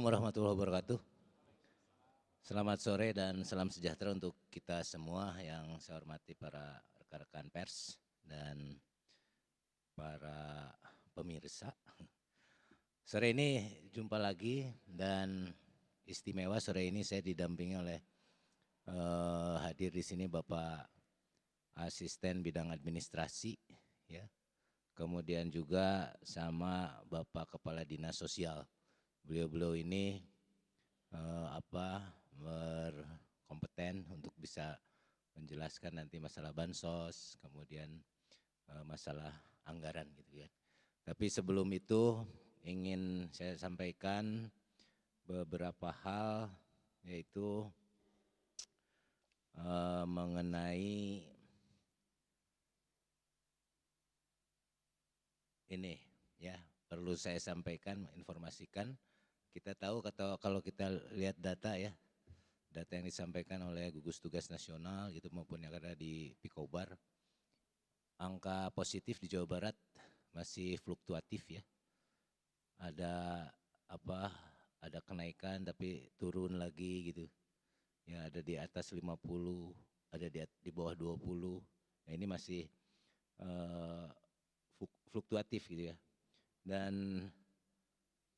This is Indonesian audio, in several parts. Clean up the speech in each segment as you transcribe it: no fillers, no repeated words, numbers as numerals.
warahmatullahi wabarakatuh. Selamat sore dan salam sejahtera untuk kita semua yang saya hormati para rekan-rekan pers dan para pemirsa. Sore ini jumpa lagi dan istimewa sore ini saya didampingi oleh hadir di sini Bapak Asisten Bidang Administrasi, ya. Kemudian juga sama Bapak Kepala Dinas Sosial. Beliau-beliau ini berkompeten untuk bisa menjelaskan nanti masalah bansos, kemudian masalah anggaran gitu ya. Tapi sebelum itu ingin saya sampaikan beberapa hal, yaitu mengenai ini ya, perlu saya sampaikan, informasikan. Kita tahu kalau kita lihat data ya, data yang disampaikan oleh gugus tugas nasional gitu maupun yang ada di Pikobar, angka positif di Jawa Barat masih fluktuatif ya. Ada kenaikan tapi turun lagi gitu. Ya, ada di atas 50, ada di bawah 20. Nah, ini masih fluktuatif gitu ya. Dan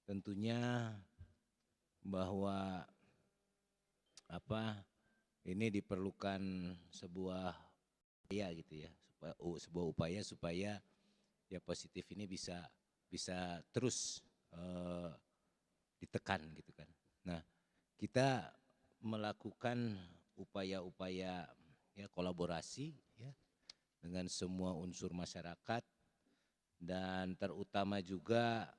tentunya bahwa ini diperlukan sebuah upaya gitu ya, sebuah upaya supaya ya positif ini bisa terus ditekan gitu kan. Nah, kita melakukan upaya-upaya ya kolaborasi ya dengan semua unsur masyarakat dan terutama juga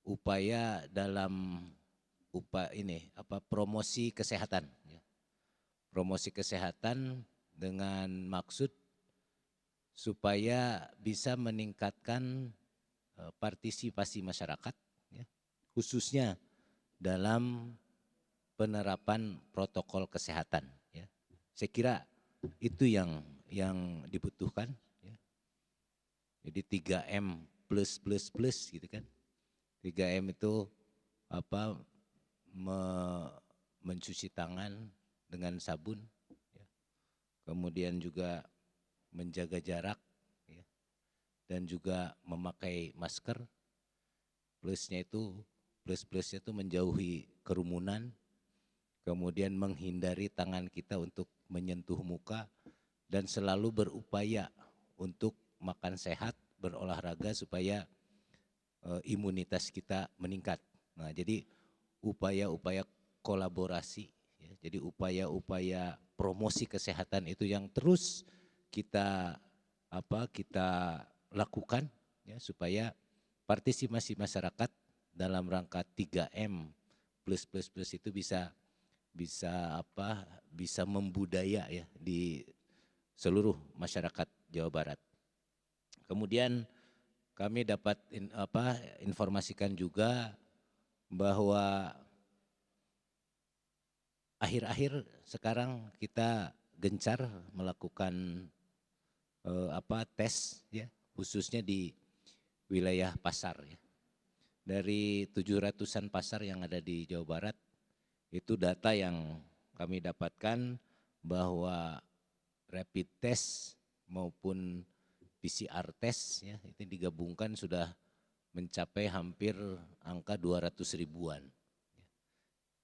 upaya dalam promosi kesehatan ya. Promosi kesehatan dengan maksud supaya bisa meningkatkan partisipasi masyarakat ya, khususnya dalam penerapan protokol kesehatan ya. Saya kira itu yang dibutuhkan ya. Jadi 3M plus gitu kan. 3M itu mencuci tangan dengan sabun ya. Kemudian juga menjaga jarak ya, dan juga memakai masker. Plusnya itu menjauhi kerumunan, kemudian menghindari tangan kita untuk menyentuh muka dan selalu berupaya untuk makan sehat, berolahraga supaya imunitas kita meningkat. Nah, jadi upaya-upaya kolaborasi ya, jadi upaya-upaya promosi kesehatan itu yang terus kita lakukan ya, supaya partisipasi masyarakat dalam rangka 3M plus itu bisa membudaya ya di seluruh masyarakat Jawa Barat. Kemudian kami dapat informasikan juga bahwa akhir-akhir sekarang kita gencar melakukan tes ya, khususnya di wilayah pasar ya. Dari 700-an pasar yang ada di Jawa Barat, itu data yang kami dapatkan bahwa rapid test maupun PCR test ya, itu digabungkan sudah mencapai hampir angka 200 ribuan.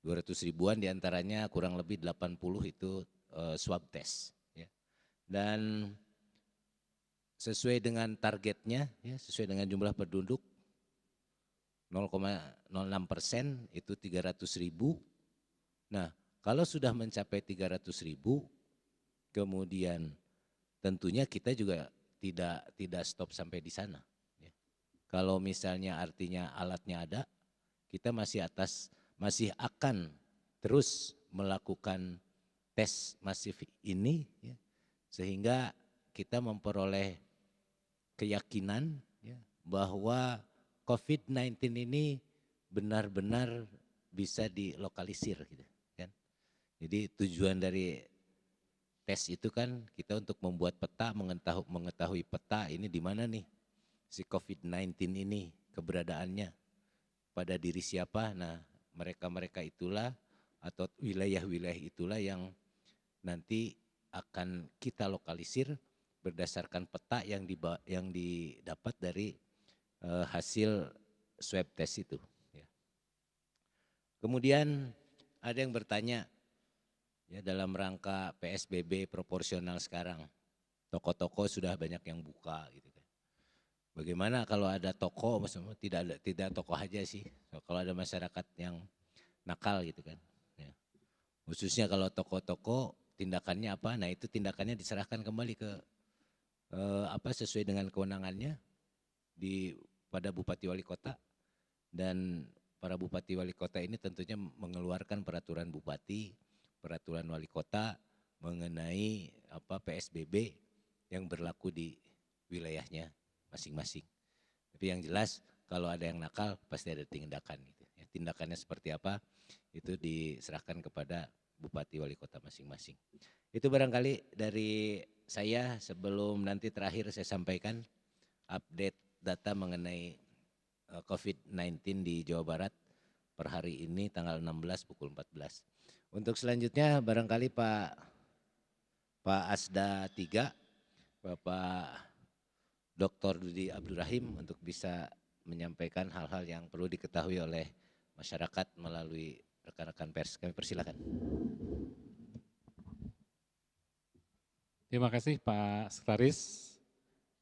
200 ribuan diantaranya kurang lebih 80 itu swab test. Ya. Dan sesuai dengan targetnya, ya, sesuai dengan jumlah penduduk 0,06% itu 300 ribu. Nah, kalau sudah mencapai 300 ribu, kemudian tentunya kita juga tidak stop sampai di sana. Ya. Kalau misalnya artinya alatnya ada, kita masih akan terus melakukan tes masif ini, ya, sehingga kita memperoleh keyakinan ya, bahwa COVID-19 ini benar-benar bisa dilokalisir gitu kan. Jadi tujuan dari tes itu kan kita untuk membuat peta, mengetahui peta ini di mana nih si COVID-19 ini keberadaannya pada diri siapa. Nah, mereka-mereka itulah atau wilayah-wilayah itulah yang nanti akan kita lokalisir berdasarkan peta yang didapat dari hasil swab test itu. Ya. Kemudian ada yang bertanya, ya dalam rangka PSBB proporsional sekarang, toko-toko sudah banyak yang buka gitu kan. Bagaimana kalau ada toko, maksudnya tidak toko aja sih, kalau ada masyarakat yang nakal gitu kan. Ya. Khususnya kalau toko-toko tindakannya apa? Nah itu tindakannya diserahkan kembali ke sesuai dengan kewenangannya pada Bupati Wali Kota, dan para Bupati Wali Kota ini tentunya mengeluarkan peraturan Bupati, peraturan Wali Kota mengenai PSBB yang berlaku di wilayahnya masing-masing. Tapi yang jelas kalau ada yang nakal pasti ada tindakan. Gitu. Ya, tindakannya seperti apa itu diserahkan kepada Bupati Wali Kota masing-masing. Itu barangkali dari saya. Sebelum nanti terakhir saya sampaikan update data mengenai COVID-19 di Jawa Barat per hari ini tanggal 16 pukul 14. Untuk selanjutnya barangkali Pak Asda 3, Bapak Dr. Dudi Abdurrahim untuk bisa menyampaikan hal-hal yang perlu diketahui oleh masyarakat melalui rekan-rekan pers. Kami persilakan. Terima kasih Pak Sekretaris,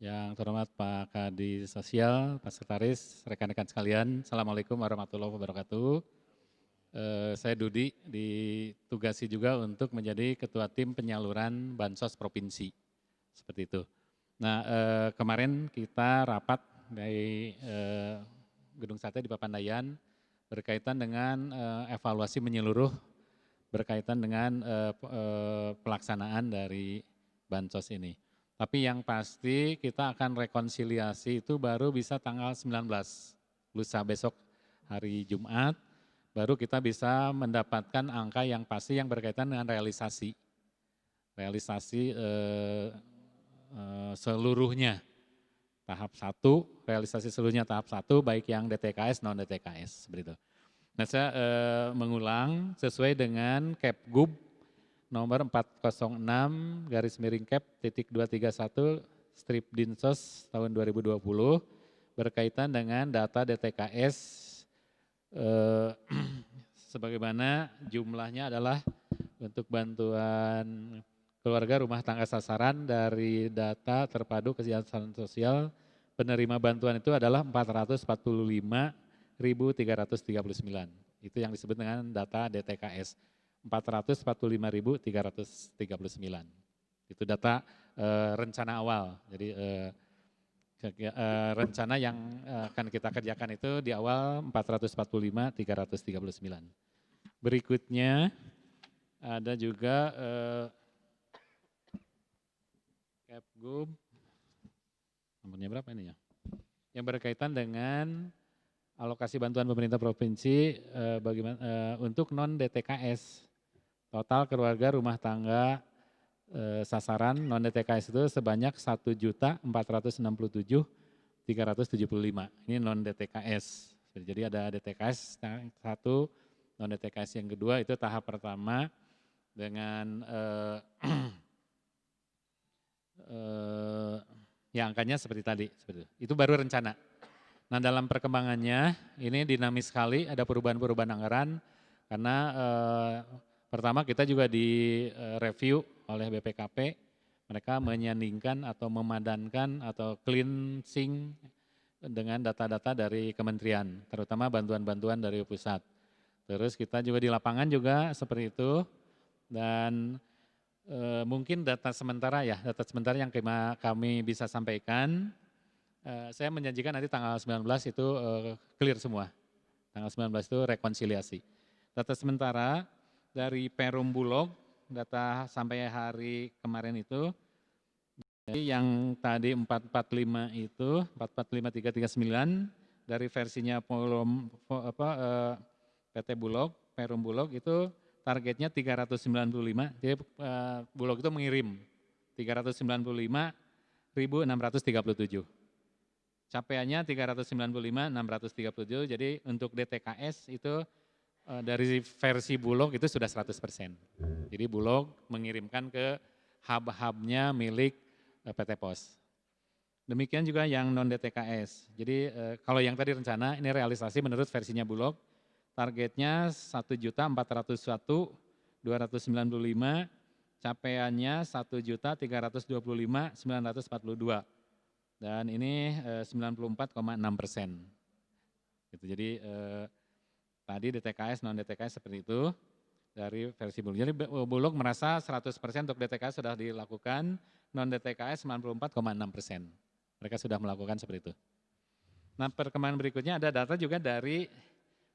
yang terhormat Pak Kadis Sosial, Pak Sekretaris, rekan-rekan sekalian. Assalamualaikum warahmatullahi wabarakatuh. Saya Dudi, ditugasi juga untuk menjadi Ketua Tim Penyaluran Bansos Provinsi, seperti itu. Nah kemarin kita rapat dari Gedung Sate di Papandayan berkaitan dengan evaluasi menyeluruh berkaitan dengan pelaksanaan dari bansos ini. Tapi yang pasti kita akan rekonsiliasi itu baru bisa tanggal 19, lusa besok hari Jumat, baru kita bisa mendapatkan angka yang pasti yang berkaitan dengan realisasi seluruhnya. Tahap 1, realisasi seluruhnya tahap 1, baik yang DTKS, non-DTKS, seperti itu. Nah saya mengulang sesuai dengan Kepgub nomor 406/Kep.231 strip Dinsos tahun 2020 berkaitan dengan data DTKS sebagaimana jumlahnya adalah untuk bantuan keluarga rumah tangga sasaran dari data terpadu kesejahteraan sosial penerima bantuan itu adalah 445.339. Itu yang disebut dengan data DTKS. 445.339. Itu data rencana awal. Jadi rencana yang akan kita kerjakan itu di awal 445.339. Berikutnya ada juga Kepgub, nomornya berapa ini ya? Yang berkaitan dengan alokasi bantuan pemerintah provinsi untuk non DTKS. Total keluarga rumah tangga sasaran non DTKS itu sebanyak 1.467.375. Ini non DTKS. Jadi ada DTKS satu, non DTKS yang kedua itu tahap pertama dengan yang angkanya seperti tadi. Itu baru rencana. Nah dalam perkembangannya ini dinamis sekali, ada perubahan-perubahan anggaran karena pertama kita juga direview oleh BPKP, mereka menyandingkan atau memadankan atau cleansing dengan data-data dari kementerian, terutama bantuan-bantuan dari pusat. Terus kita juga di lapangan juga seperti itu dan mungkin data sementara yang kami bisa sampaikan. Saya menjanjikan nanti tanggal 19 itu clear semua. Tanggal 19 itu rekonsiliasi. Data sementara dari Perum Bulog, data sampai hari kemarin itu, jadi yang tadi 445 itu, 445.339 dari versinya PT Bulog, Perum Bulog itu targetnya 395, jadi Bulog itu mengirim 395.637. Capaiannya 395.637, jadi untuk DTKS itu dari versi Bulog itu sudah 100%. Jadi Bulog mengirimkan ke hub-hubnya milik PT POS. Demikian juga yang non-DTKS. Jadi kalau yang tadi rencana, ini realisasi menurut versinya Bulog, targetnya 1.401.295, capaiannya 1.325.942. Dan ini 94,6%. Gitu. Jadi tadi DTKS, non-DTKS seperti itu dari versi Bulog. Jadi Bulog merasa 100% untuk DTKS sudah dilakukan, non-DTKS 94,6%. Mereka sudah melakukan seperti itu. Nah perkembangan berikutnya ada data juga dari,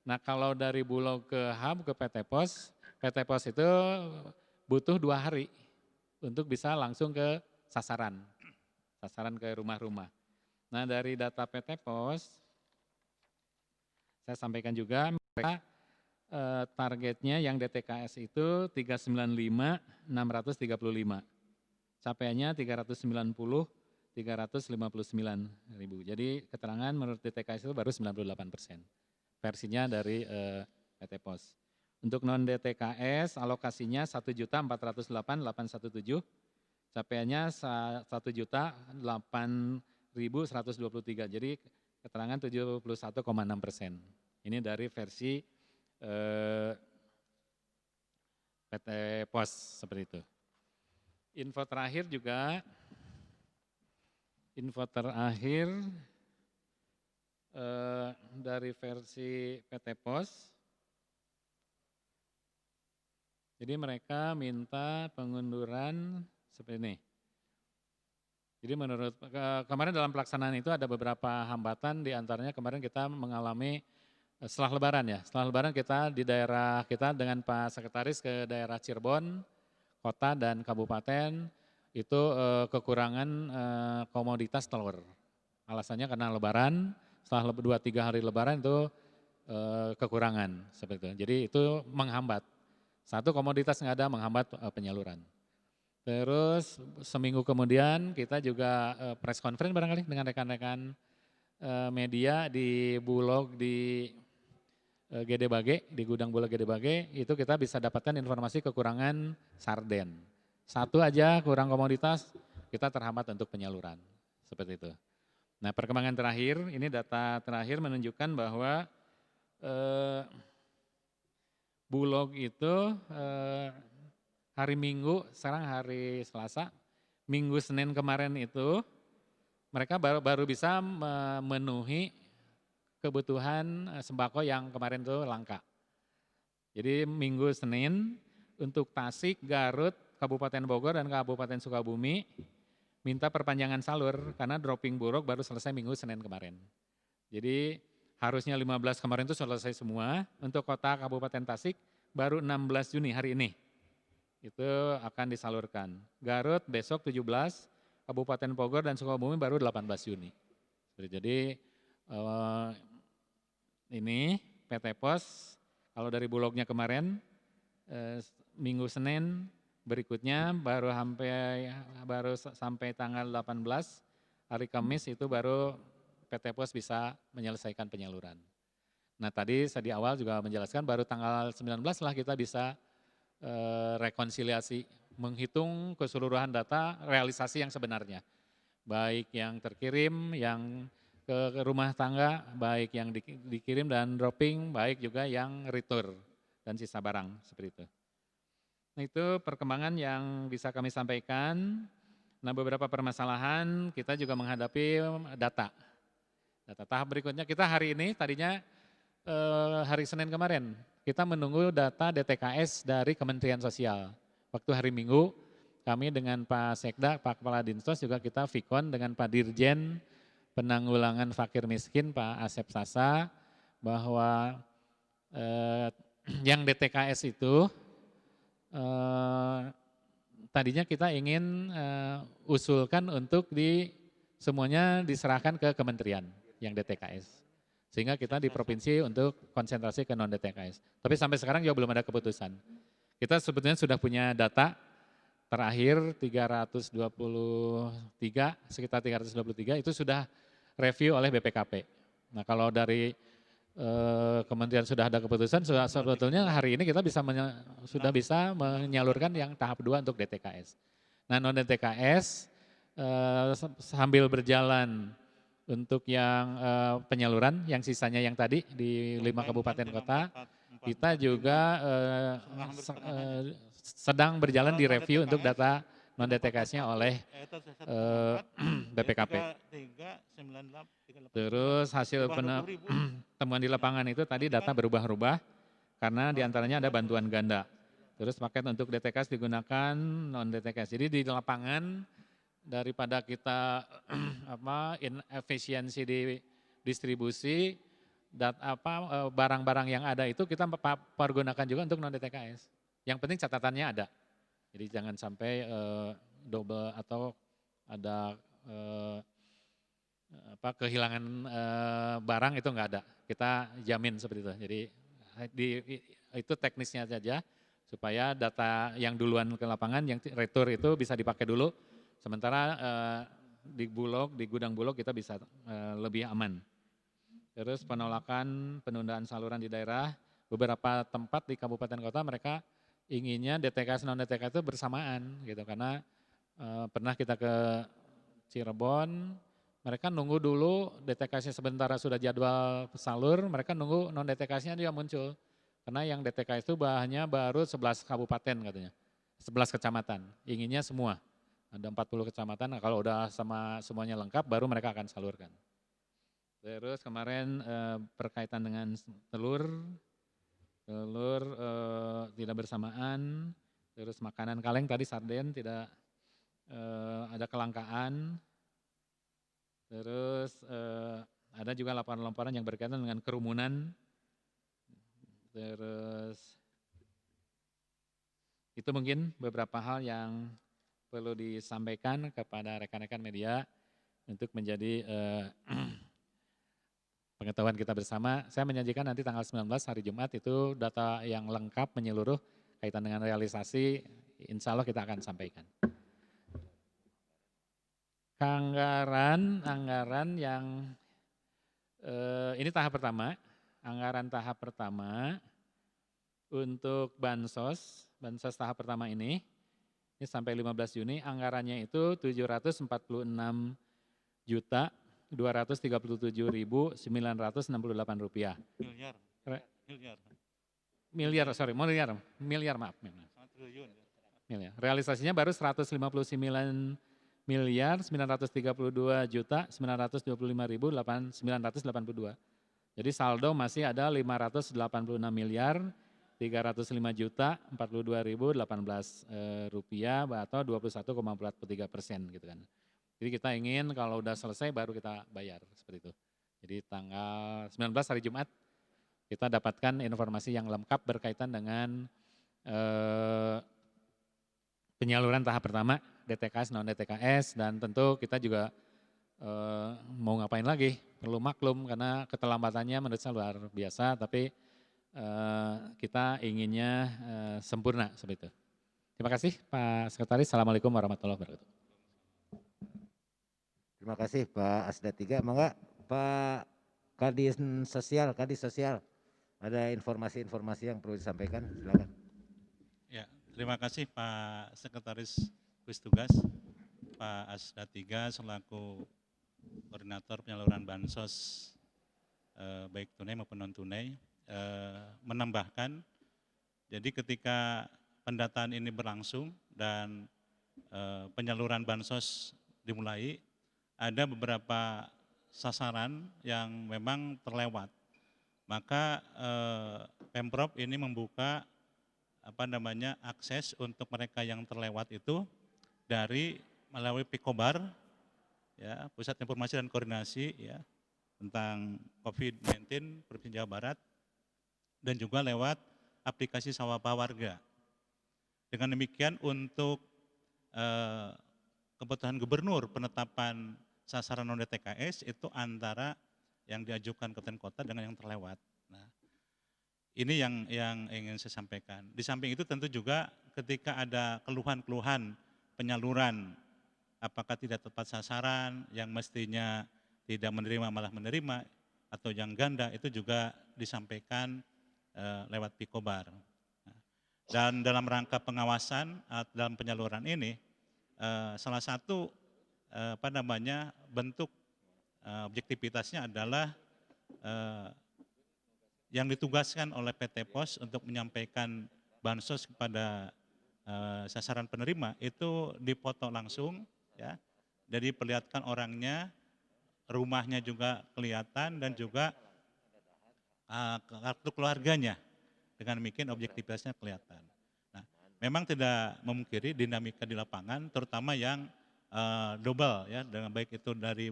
nah kalau dari Bulog ke hub ke PT POS itu butuh 2 hari untuk bisa langsung ke sasaran ke rumah-rumah. Nah dari data PT POS, saya sampaikan juga mereka targetnya yang DTKS itu 395.635, capaiannya 359.359.000. Jadi keterangan menurut DTKS itu baru 98%, versinya dari PT POS. Untuk non DTKS alokasinya 1.408.817, capaiannya 1.008.123. Jadi keterangan 71,6%. Ini dari versi PT POS seperti itu. Info terakhir dari versi PT POS. Jadi mereka minta pengunduran seperti ini. Jadi menurut kemarin dalam pelaksanaan itu ada beberapa hambatan, di antaranya kemarin kita mengalami setelah Lebaran ya. Setelah Lebaran kita di daerah kita dengan Pak Sekretaris ke daerah Cirebon, kota dan kabupaten itu kekurangan komoditas telur. Alasannya karena Lebaran, setelah 2-3 hari Lebaran itu kekurangan seperti itu. Jadi itu menghambat. Satu, komoditas nggak ada, menghambat penyaluran. Terus seminggu kemudian kita juga press conference barangkali dengan rekan-rekan media di Bulog di Gede Bage, di gudang Bulog Gede Bage, itu kita bisa dapatkan informasi kekurangan sarden. Satu aja kurang komoditas, kita terhambat untuk penyaluran, seperti itu. Nah perkembangan terakhir, ini data terakhir menunjukkan bahwa Bulog itu hari Minggu, sekarang hari Selasa, Minggu Senin kemarin itu mereka baru bisa memenuhi kebutuhan sembako yang kemarin itu langka. Jadi Minggu Senin untuk Tasik, Garut, Kabupaten Bogor dan Kabupaten Sukabumi minta perpanjangan salur karena dropping buruk baru selesai Minggu Senin kemarin. Jadi harusnya 15 kemarin itu selesai semua, untuk kota Kabupaten Tasik baru 16 Juni hari ini. Itu akan disalurkan. Garut besok 17, Kabupaten Bogor dan Sukabumi baru 18 Juni. Jadi ini PT POS, kalau dari Bulognya kemarin, Minggu Senin berikutnya baru sampai tanggal 18, hari Kamis itu baru PT POS bisa menyelesaikan penyaluran. Nah tadi saya di awal juga menjelaskan baru tanggal 19 lah kita bisa rekonsiliasi, menghitung keseluruhan data realisasi yang sebenarnya. Baik yang terkirim, yang ke rumah tangga, baik yang dikirim dan dropping, baik juga yang retur dan sisa barang, seperti itu. Nah itu perkembangan yang bisa kami sampaikan. Nah beberapa permasalahan kita juga menghadapi data. Tahap berikutnya kita hari ini, tadinya hari Senin kemarin, kita menunggu data DTKS dari Kementerian Sosial. Waktu hari Minggu, kami dengan Pak Sekda, Pak Kepala Dinsos juga kita vikon dengan Pak Dirjen Penanggulangan Fakir Miskin, Pak Asep Sasa, bahwa yang DTKS itu tadinya kita ingin usulkan untuk semuanya diserahkan ke kementerian yang DTKS. Sehingga kita di provinsi untuk konsentrasi ke non-DTKS. Tapi sampai sekarang juga belum ada keputusan. Kita sebetulnya sudah punya data terakhir 323, sekitar 323 itu sudah review oleh BPKP. Nah kalau dari kementerian sudah ada keputusan, sebetulnya hari ini kita sudah bisa menyalurkan yang tahap 2 untuk DTKS. Nah non DTKS sambil berjalan untuk yang penyaluran, yang sisanya yang tadi di 5 kabupaten kota, kita juga sedang berjalan di review untuk data non DTKS-nya oleh BPKP. Terus hasil temuan di lapangan itu tadi data berubah-ubah karena diantaranya ada bantuan ganda. Terus paket untuk DTKS digunakan non DTKS. Jadi di lapangan daripada kita efisiensi di distribusi barang-barang yang ada itu kita pergunakan juga untuk non DTKS. Yang penting catatannya ada. Jadi jangan sampai double atau ada kehilangan barang itu enggak ada. Kita jamin seperti itu. Jadi itu teknisnya saja supaya data yang duluan ke lapangan yang retur itu bisa dipakai dulu. Sementara di gudang Bulog kita bisa lebih aman. Terus penolakan penundaan saluran di daerah, beberapa tempat di kabupaten kota mereka inginnya DTKS non DTKS itu bersamaan gitu karena pernah kita ke Cirebon, mereka nunggu dulu DTKS-nya sebentar sudah jadwal salur, mereka nunggu non DTKS-nya dia muncul. Karena yang DTKS itu baru 11 kabupaten katanya, 11 kecamatan, inginnya semua. Ada 40 kecamatan, nah kalau udah semuanya lengkap baru mereka akan salurkan. Terus kemarin berkaitan dengan telur tidak bersamaan, terus makanan kaleng tadi sarden tidak ada kelangkaan, terus ada juga laporan-laporan yang berkaitan dengan kerumunan, terus itu mungkin beberapa hal yang perlu disampaikan kepada rekan-rekan media untuk menjadi pengetahuan kita bersama. Saya menjanjikan nanti tanggal 19 hari Jumat itu data yang lengkap menyeluruh kaitan dengan realisasi, insya Allah kita akan sampaikan. Anggaran yang ini tahap pertama, anggaran tahap pertama untuk bansos tahap pertama ini sampai 15 Juni anggarannya itu 744.237.968 rupiah. Miliar. Realisasinya baru 159.932.925.982. Jadi saldo masih ada 586.305.042.018 rupiah atau 21,43% gitu kan. Jadi kita ingin kalau udah selesai baru kita bayar seperti itu. Jadi tanggal 19 hari Jumat kita dapatkan informasi yang lengkap berkaitan dengan penyaluran tahap pertama DTKS non DTKS dan tentu kita juga mau ngapain lagi perlu maklum karena keterlambatannya menurut saya luar biasa tapi kita inginnya sempurna seperti itu. Terima kasih Pak Sekretaris. Assalamualaikum warahmatullahi wabarakatuh. Terima kasih Pak Asda 3. Monggo Pak Kadis Sosial. Ada informasi-informasi yang perlu disampaikan, silakan. Ya, terima kasih Pak Sekretaris Gugus Tugas, Pak Asda 3 selaku Koordinator Penyaluran Bansos baik tunai maupun non tunai menambahkan. Jadi ketika pendataan ini berlangsung dan penyaluran bansos dimulai, ada beberapa sasaran yang memang terlewat. Maka Pemprov ini membuka akses untuk mereka yang terlewat itu melalui Pikobar, ya, Pusat Informasi dan Koordinasi ya tentang COVID-19 Provinsi Jawa Barat, dan juga lewat aplikasi Sawapa Warga. Dengan demikian untuk kebutuhan gubernur penetapan sasaran non DTKS itu antara yang diajukan Kabupaten Kota dengan yang terlewat. Nah, ini yang ingin saya sampaikan. Di samping itu tentu juga ketika ada keluhan-keluhan penyaluran, apakah tidak tepat sasaran, yang mestinya tidak menerima malah menerima, atau yang ganda itu juga disampaikan lewat Picobar. Dan dalam rangka pengawasan dalam penyaluran ini, salah satu bentuk objektivitasnya adalah yang ditugaskan oleh PT Pos untuk menyampaikan bansos kepada sasaran penerima itu dipoto langsung, ya. Jadi perlihatkan orangnya, rumahnya juga kelihatan dan juga kartu keluarganya. Dengan demikian objektivitasnya kelihatan. Nah, memang tidak memungkiri dinamika di lapangan, terutama yang double ya, dengan baik itu dari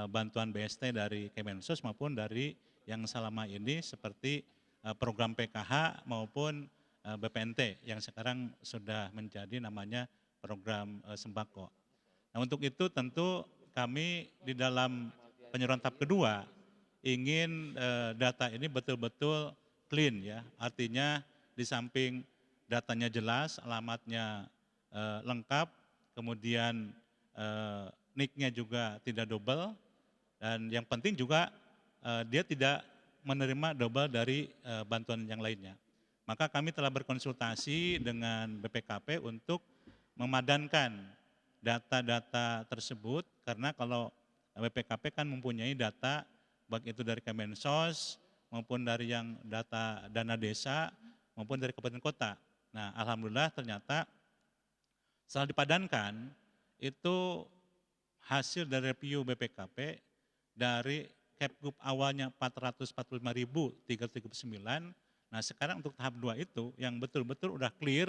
bantuan BST dari Kemensos maupun dari yang selama ini seperti program PKH maupun BPNT yang sekarang sudah menjadi namanya program sembako. Nah, untuk itu tentu kami di dalam penyaluran tahap kedua ingin data ini betul-betul clean ya, artinya di samping datanya jelas, alamatnya lengkap, kemudian NIK-nya juga tidak double, dan yang penting juga dia tidak menerima double dari bantuan yang lainnya. Maka kami telah berkonsultasi dengan BPKP untuk memadankan data-data tersebut, karena kalau BPKP kan mempunyai data baik itu dari Kemensos maupun dari yang data dana desa maupun dari kabupaten kota. Nah, alhamdulillah ternyata setelah dipadankan itu hasil dari review BPKP dari Kepgub awalnya 445.339. Nah, sekarang untuk tahap 2 itu yang betul-betul udah clear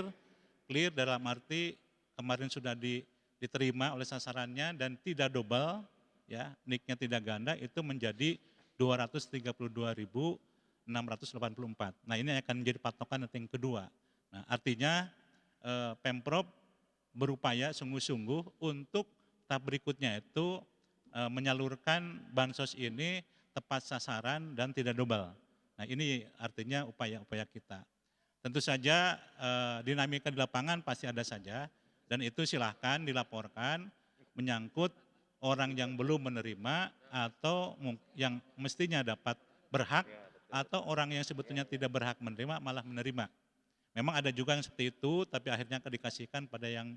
dalam arti kemarin sudah diterima oleh sasarannya dan tidak double, ya, NIK-nya tidak ganda, itu menjadi 232.684. Nah, ini akan menjadi patokan nanti yang kedua. Nah, artinya Pemprov berupaya sungguh-sungguh untuk tahap berikutnya itu menyalurkan bansos ini tepat sasaran dan tidak double. Nah, ini artinya upaya-upaya kita. Tentu saja dinamika di lapangan pasti ada saja, dan itu silahkan dilaporkan menyangkut orang yang belum menerima atau yang mestinya dapat berhak, atau orang yang sebetulnya tidak berhak menerima malah menerima. Memang ada juga yang seperti itu, tapi akhirnya dikasihkan pada yang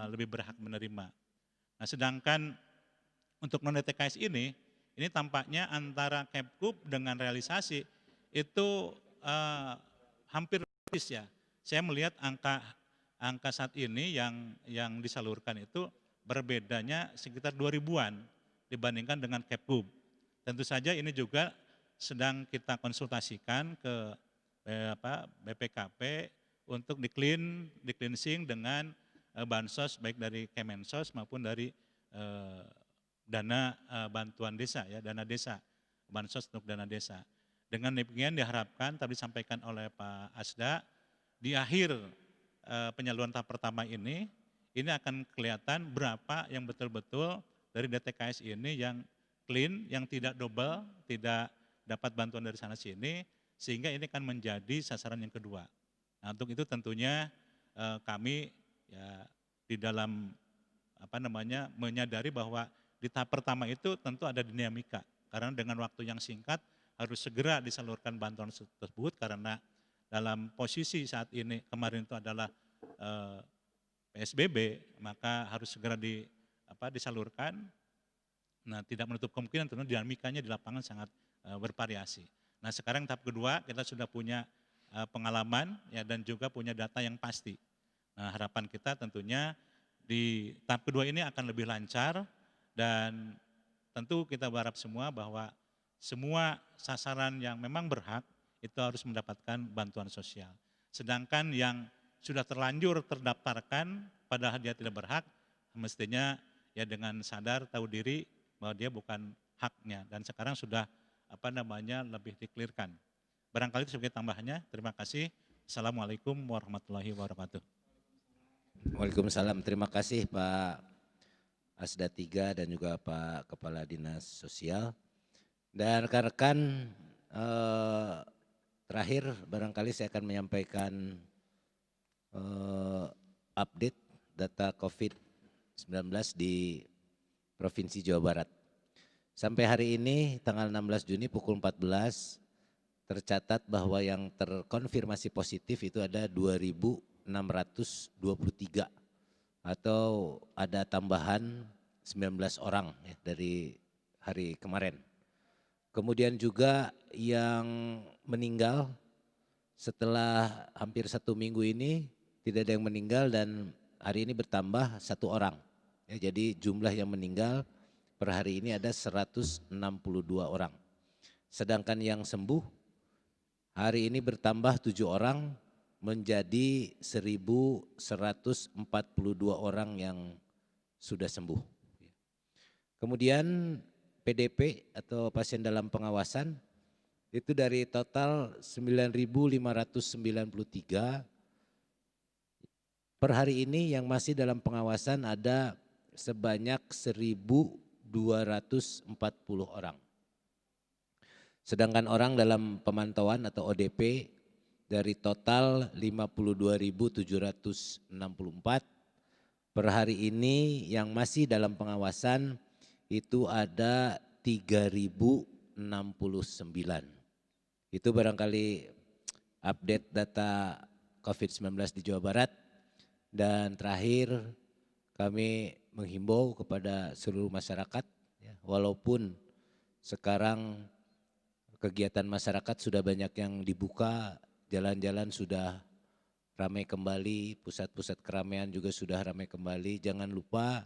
lebih berhak menerima. Nah, sedangkan untuk non-DTKS ini tampaknya antara Kepgub dengan realisasi itu hampir persis ya. Saya melihat angka saat ini yang disalurkan itu berbedanya sekitar 2000-an dibandingkan dengan Kepgub. Tentu saja ini juga sedang kita konsultasikan ke BPKP untuk di-cleansing dengan bansos baik dari Kemensos maupun dari dana bantuan desa ya, dana desa, bansos untuk dana desa. Dengan demikian diharapkan tadi disampaikan oleh Pak Asda, di akhir penyaluran tahap pertama ini akan kelihatan berapa yang betul-betul dari DTKS ini yang clean, yang tidak double, tidak dapat bantuan dari sana sini, sehingga ini akan menjadi sasaran yang kedua. Nah, untuk itu tentunya kami ya di dalam menyadari bahwa di tahap pertama itu tentu ada dinamika, karena dengan waktu yang singkat harus segera disalurkan bantuan tersebut, karena dalam posisi saat ini kemarin itu adalah PSBB, maka harus segera disalurkan. Nah, tidak menutup kemungkinan tentu dinamikanya di lapangan sangat bervariasi. Nah, sekarang tahap kedua kita sudah punya pengalaman ya, dan juga punya data yang pasti. Nah, harapan kita tentunya di tahap kedua ini akan lebih lancar, dan tentu kita berharap semua bahwa semua sasaran yang memang berhak itu harus mendapatkan bantuan sosial. Sedangkan yang sudah terlanjur terdaftarkan padahal dia tidak berhak, mestinya ya dengan sadar tahu diri bahwa dia bukan haknya, dan sekarang sudah lebih diklirkan. Barangkali itu sebagai tambahannya. Terima kasih. Assalamualaikum warahmatullahi wabarakatuh. Waalaikumsalam. Terima kasih Pak Asda 3 dan juga Pak Kepala Dinas Sosial. Dan rekan-rekan, terakhir barangkali saya akan menyampaikan update data COVID-19 di Provinsi Jawa Barat. Sampai hari ini tanggal 16 Juni pukul 14 tercatat bahwa yang terkonfirmasi positif itu ada 2.623 atau ada tambahan 19 orang ya, dari hari kemarin. Kemudian juga yang meninggal setelah hampir 1 minggu ini tidak ada yang meninggal dan hari ini bertambah 1 orang. Ya, jadi jumlah yang meninggal per hari ini ada 162 orang. Sedangkan yang sembuh hari ini bertambah 7 orang menjadi 1.142 orang yang sudah sembuh. Kemudian PDP atau pasien dalam pengawasan itu dari total 9.593 per hari ini yang masih dalam pengawasan ada sebanyak 1.240 orang. Sedangkan orang dalam pemantauan atau ODP dari total 52.764 per hari ini yang masih dalam pengawasan itu ada 3.069. Itu barangkali update data COVID-19 di Jawa Barat. Dan terakhir kami menghimbau kepada seluruh masyarakat, ya, walaupun sekarang kegiatan masyarakat sudah banyak yang dibuka, jalan-jalan sudah ramai kembali, pusat-pusat keramaian juga sudah ramai kembali. Jangan lupa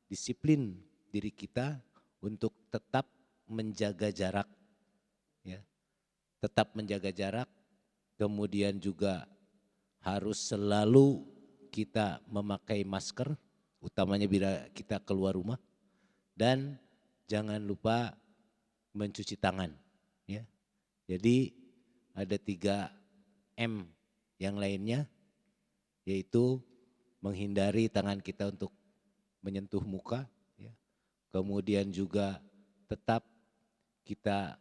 disiplin diri kita untuk tetap menjaga jarak, ya, tetap menjaga jarak. Kemudian juga harus selalu kita memakai masker, utamanya bila kita keluar rumah, dan jangan lupa mencuci tangan. Ya. Jadi ada 3M yang lainnya, yaitu menghindari tangan kita untuk menyentuh muka, ya. Kemudian juga tetap kita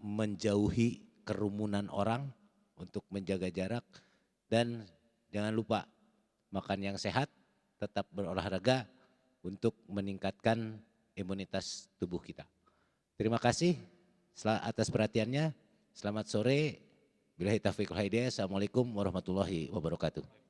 menjauhi kerumunan orang untuk menjaga jarak, dan jangan lupa makan yang sehat, tetap berolahraga untuk meningkatkan imunitas tubuh kita. Terima kasih atas perhatiannya. Selamat sore. Billahi taufiq wal hidayah. Assalamualaikum warahmatullahi wabarakatuh.